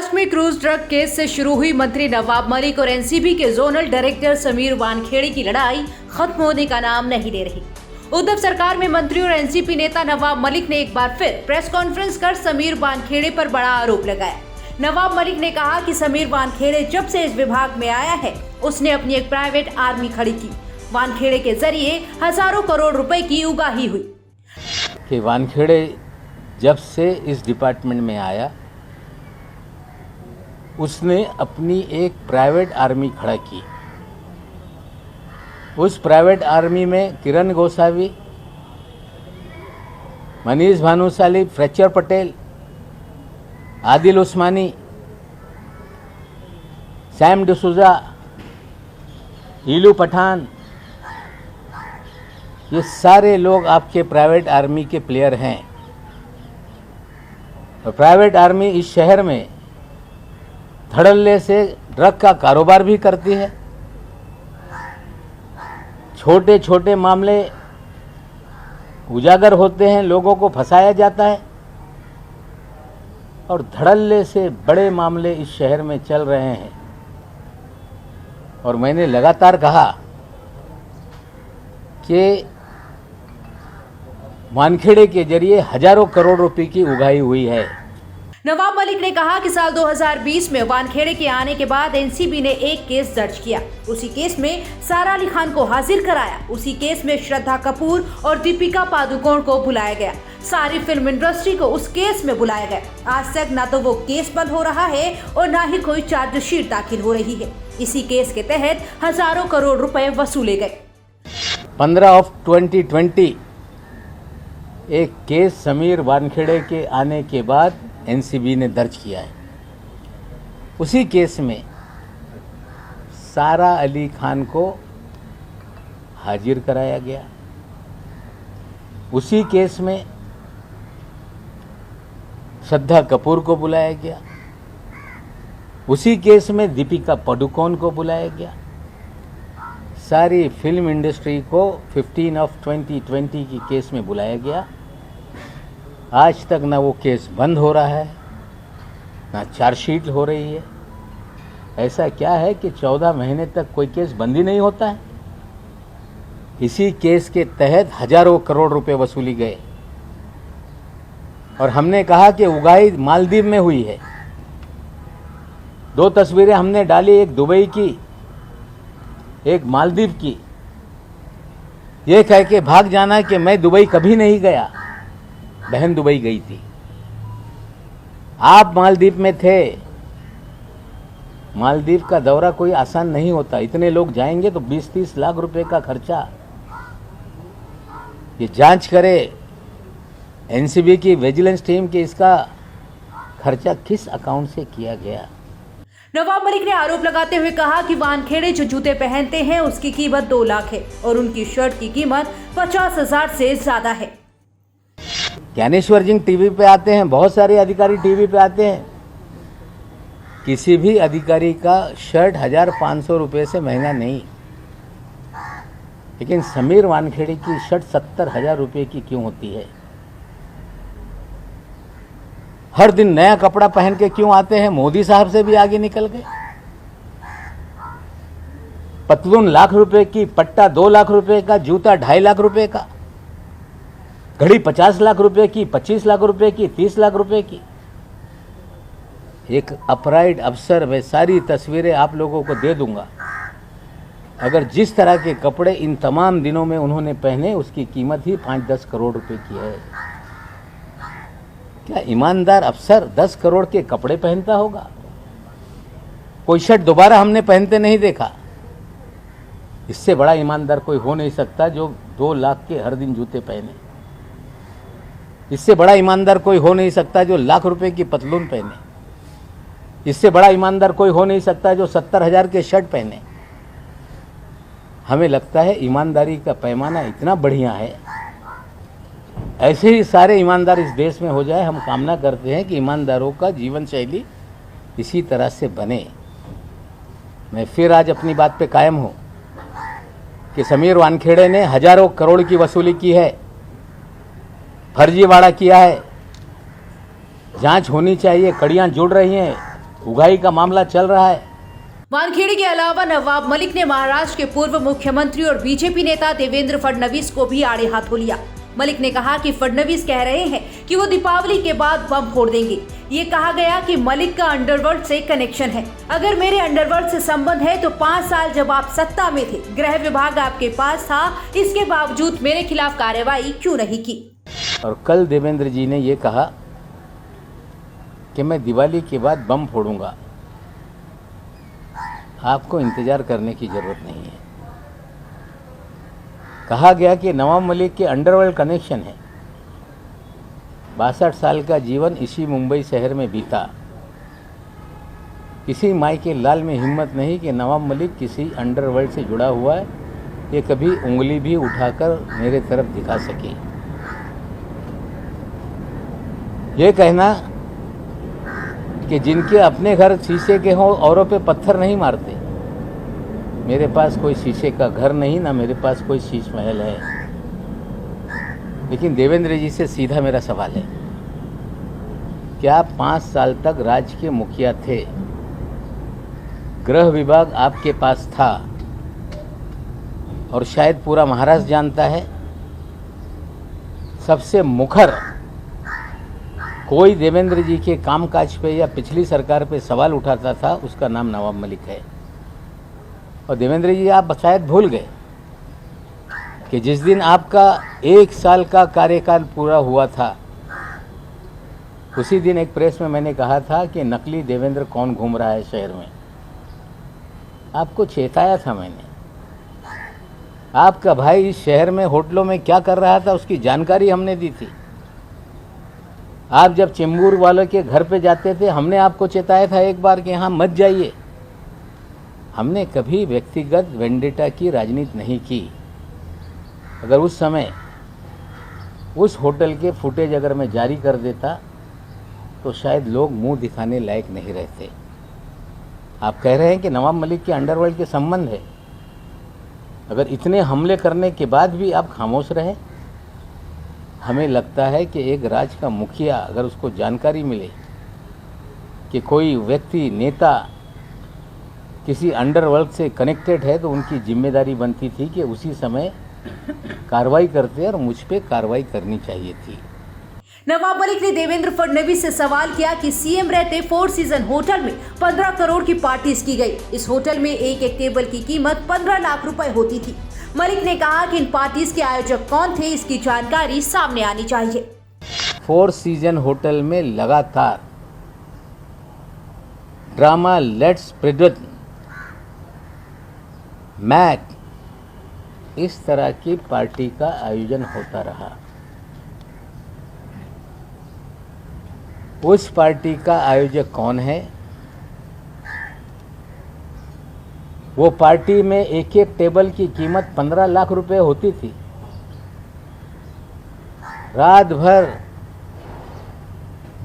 महाराष्ट्र में cruise drug case से शुरू हुई मंत्री नवाब मलिक और एनसीबी के जोनल डायरेक्टर समीर वानखेड़े की लड़ाई खत्म होने का नाम नहीं ले रही। उद्धव सरकार में मंत्री और एनसीपी नेता नवाब मलिक ने एक बार फिर प्रेस कॉन्फ्रेंस कर समीर वानखेड़े पर बड़ा आरोप लगाया। नवाब मलिक ने कहा कि समीर वानखेड़े जब से इस विभाग में आया है उसने अपनी एक प्राइवेट आर्मी खड़ी की। वानखेड़े के जरिए हजारों करोड़ रुपए की उगाही हुई। कि वानखेड़े जब से इस डिपार्टमेंट में आया उसने अपनी एक प्राइवेट आर्मी खड़ा की। उस प्राइवेट आर्मी में किरण गोसावी, मनीष भानुशाली, फ्रेक्चर पटेल, आदिल उस्मानी, सैम डिसूजा, ईलू पठान, ये सारे लोग आपके प्राइवेट आर्मी के प्लेयर हैं। और प्राइवेट आर्मी इस शहर में धड़ल्ले से ड्रग का कारोबार भी करती है। छोटे छोटे मामले उजागर होते हैं, लोगों को फंसाया जाता है और धड़ल्ले से बड़े मामले इस शहर में चल रहे हैं। और मैंने लगातार कहा कि वानखेड़े के जरिए हजारों करोड़ रुपए की उगाही हुई है। नवाब मलिक ने कहा कि साल 2020 में वानखेड़े के आने के बाद एनसीबी ने एक केस दर्ज किया। उसी केस में सारा अली खान को हाजिर कराया। उसी केस में श्रद्धा कपूर और दीपिका पादुकोण को बुलाया गया। सारी फिल्म इंडस्ट्री को उस केस में बुलाया गया। आज तक ना तो वो केस बंद हो रहा है और ना ही कोई चार्जशीट दाखिल हो रही है। इसी केस के तहत हजारों करोड़ रुपए वसूले गए। 15/2020 एक केस समीर वानखेड़े के आने के बाद एनसीबी ने दर्ज किया है। उसी केस में सारा अली खान को हाजिर कराया गया। उसी केस में श्रद्धा कपूर को बुलाया गया। उसी केस में दीपिका पादुकोण को बुलाया गया। सारी फिल्म इंडस्ट्री को 15/2020 की केस में बुलाया गया। आज तक ना वो केस बंद हो रहा है, ना चार्जशीट हो रही है। ऐसा क्या है कि 14 महीने तक कोई केस बंद ही नहीं होता है। इसी केस के तहत हजारों करोड़ रुपए वसूली गए। और हमने कहा कि उगाही मालदीव में हुई है। 2 तस्वीरें हमने डाली, एक दुबई की, एक मालदीव की। ये कह के भाग जाना कि मैं दुबई कभी नहीं गया। बहन दुबई गई थी, आप मालदीव में थे। मालदीव का दौरा कोई आसान नहीं होता। इतने लोग जाएंगे तो 20-30 लाख रुपए का खर्चा। ये जांच करे एनसीबी की विजिलेंस टीम की, इसका खर्चा किस अकाउंट से किया गया। नवाब मलिक ने आरोप लगाते हुए कहा कि वानखेड़े जो जूते पहनते हैं उसकी कीमत 2 लाख है और उनकी शर्ट की कीमत 50,000 से ज्यादा है। ज्ञानेश्वर जी टीवी पे आते हैं, बहुत सारे अधिकारी टीवी पे आते हैं। किसी भी अधिकारी का शर्ट 1,500 रुपये से महंगा नहीं। लेकिन समीर वानखेड़े की शर्ट 70,000 रुपये की क्यों होती है? हर दिन नया कपड़ा पहन के क्यों आते हैं? मोदी साहब से भी आगे निकल गए। पतलून लाख रुपए की, पट्टा 2 लाख रुपए का, जूता 2.5 लाख रुपए का, घड़ी 50 लाख रुपए की, 25 लाख रुपए की, 30 लाख रुपए की। एक अपराइट अफसर, मैं सारी तस्वीरें आप लोगों को दे दूंगा। अगर जिस तरह के कपड़े इन तमाम दिनों में उन्होंने पहने उसकी कीमत ही 5-10 करोड़ रुपए की है। क्या ईमानदार अफसर 10 करोड़ के कपड़े पहनता होगा? कोई शर्ट दोबारा हमने पहनते नहीं देखा। इससे बड़ा ईमानदार कोई हो नहीं सकता जो 2 लाख के हर दिन जूते पहने। इससे बड़ा ईमानदार कोई हो नहीं सकता जो लाख रुपए की पतलून पहने। इससे बड़ा ईमानदार कोई हो नहीं सकता जो 70,000 के शर्ट पहने। हमें लगता है ईमानदारी का पैमाना इतना बढ़िया है। ऐसे ही सारे ईमानदार इस देश में हो जाए। हम कामना करते हैं कि ईमानदारों का जीवन शैली इसी तरह से बने। मैं फिर आज अपनी बात पे कायम हूँ कि समीर वानखेड़े ने हजारों करोड़ की वसूली की है, फर्जीवाड़ा किया है। जांच होनी चाहिए, कड़ियां जुड़ रही हैं। उगाही का मामला चल रहा है। वानखेड़े के अलावा नवाब मलिक ने महाराष्ट्र के पूर्व मुख्यमंत्री और बीजेपी नेता देवेंद्र फडणवीस को भी आड़े हाथों लिया। मलिक ने कहा कि फडणवीस कह रहे हैं कि वो दीपावली के बाद बम फोड़ देंगे। ये कहा गया कि मलिक का अंडरवर्ल्ड से कनेक्शन है। अगर मेरे अंडरवर्ल्ड से संबंध है तो 5 साल जब आप सत्ता में थे, गृह विभाग आपके पास था, इसके बावजूद मेरे खिलाफ कार्रवाई क्यों नहीं की। और कल देवेंद्र जी ने ये कहा कि मैं दिवाली के बाद बम फोड़ूंगा। आपको इंतजार करने की जरूरत नहीं है। कहा गया कि नवाब मलिक के अंडरवर्ल्ड कनेक्शन है। 62 साल का जीवन इसी मुंबई शहर में बीता। किसी माई के लाल में हिम्मत नहीं कि नवाब मलिक किसी अंडरवर्ल्ड से जुड़ा हुआ है, ये कभी उंगली भी उठाकर मेरे तरफ दिखा सके। ये कहना कि जिनके अपने घर शीशे के हों औरों पे पत्थर नहीं मारते। मेरे पास कोई शीशे का घर नहीं, ना मेरे पास कोई शीश महल है। लेकिन देवेंद्र जी से सीधा मेरा सवाल है, क्या 5 साल तक राज्य के मुखिया थे, गृह विभाग आपके पास था और शायद पूरा महाराष्ट्र जानता है, सबसे मुखर कोई देवेंद्र जी के कामकाज पे या पिछली सरकार पे सवाल उठाता था, उसका नाम नवाब मलिक है। और देवेंद्र जी आप शायद भूल गए कि जिस दिन आपका 1 साल का कार्यकाल पूरा हुआ था, उसी दिन एक प्रेस में मैंने कहा था कि नकली देवेंद्र कौन घूम रहा है शहर में। आपको चेताया था मैंने। आपका भाई इस शहर में होटलों में क्या कर रहा था उसकी जानकारी हमने दी थी। आप जब चेंबूर वालों के घर पे जाते थे, हमने आपको चेताया था एक बार कि यहाँ मत जाइए। हमने कभी व्यक्तिगत वेंडेटा की राजनीति नहीं की। अगर उस समय उस होटल के फुटेज अगर मैं जारी कर देता तो शायद लोग मुंह दिखाने लायक नहीं रहते। आप कह रहे हैं कि नवाब मलिक के अंडरवर्ल्ड के संबंध है। अगर इतने हमले करने के बाद भी आप खामोश रहे, हमें लगता है कि एक राज्य का मुखिया अगर उसको जानकारी मिले कि कोई व्यक्ति नेता किसी अंडरवर्ल्ड से कनेक्टेड है, तो उनकी जिम्मेदारी बनती थी कि उसी समय कार्रवाई करते और मुझ पे कार्रवाई करनी चाहिए थी। नवाब मलिक ने देवेंद्र फडणवीस से सवाल किया कि सीएम रहते 4 सीजन होटल में 15 करोड़ की पार्टीज की गई। इस होटल में एक टेबल की कीमत 15 लाख रुपए होती थी। मलिक ने कहा कि इन पार्टीज के आयोजक कौन थे, इसकी जानकारी सामने आनी चाहिए। 4 सीजन होटल में लगातार ड्रामा लेट्स प्रिडिक्ट मैक इस तरह की पार्टी का आयोजन होता रहा। उस पार्टी का आयोजक कौन है? वो पार्टी में एक टेबल की कीमत 15 लाख रुपए होती थी। रात भर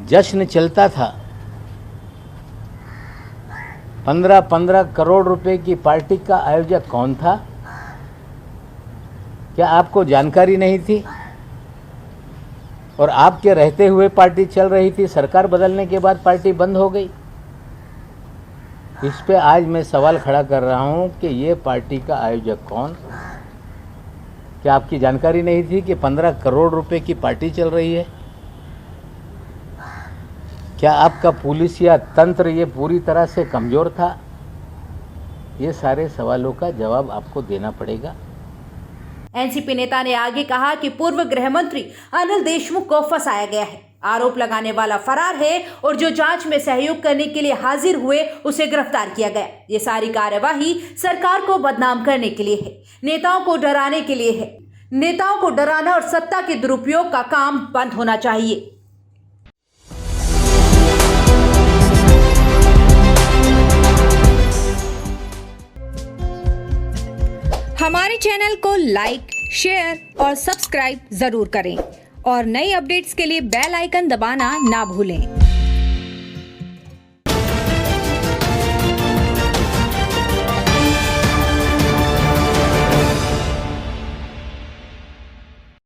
जश्न चलता था। 15 करोड़ रुपए की पार्टी का आयोजक कौन था? क्या आपको जानकारी नहीं थी? और आपके रहते हुए पार्टी चल रही थी, सरकार बदलने के बाद पार्टी बंद हो गई। इस पे आज मैं सवाल खड़ा कर रहा हूं कि ये पार्टी का आयोजक कौन? क्या आपकी जानकारी नहीं थी कि 15 करोड़ रुपए की पार्टी चल रही है? क्या आपका पुलिस या तंत्र ये पूरी तरह से कमजोर था? ये सारे सवालों का जवाब आपको देना पड़ेगा। एनसीपी नेता ने आगे कहा कि पूर्व गृह मंत्री अनिल देशमुख को फंसाया गया है। आरोप लगाने वाला फरार है और जो जांच में सहयोग करने के लिए हाजिर हुए उसे गिरफ्तार किया गया। ये सारी कार्यवाही सरकार को बदनाम करने के लिए है, नेताओं को डराने के लिए है। नेताओं को डराना और सत्ता के दुरुपयोग का काम बंद होना चाहिए। हमारे चैनल को लाइक, शेयर और सब्सक्राइब जरूर करें और नई अपडेट्स के लिए बेल आइकन दबाना ना भूलें।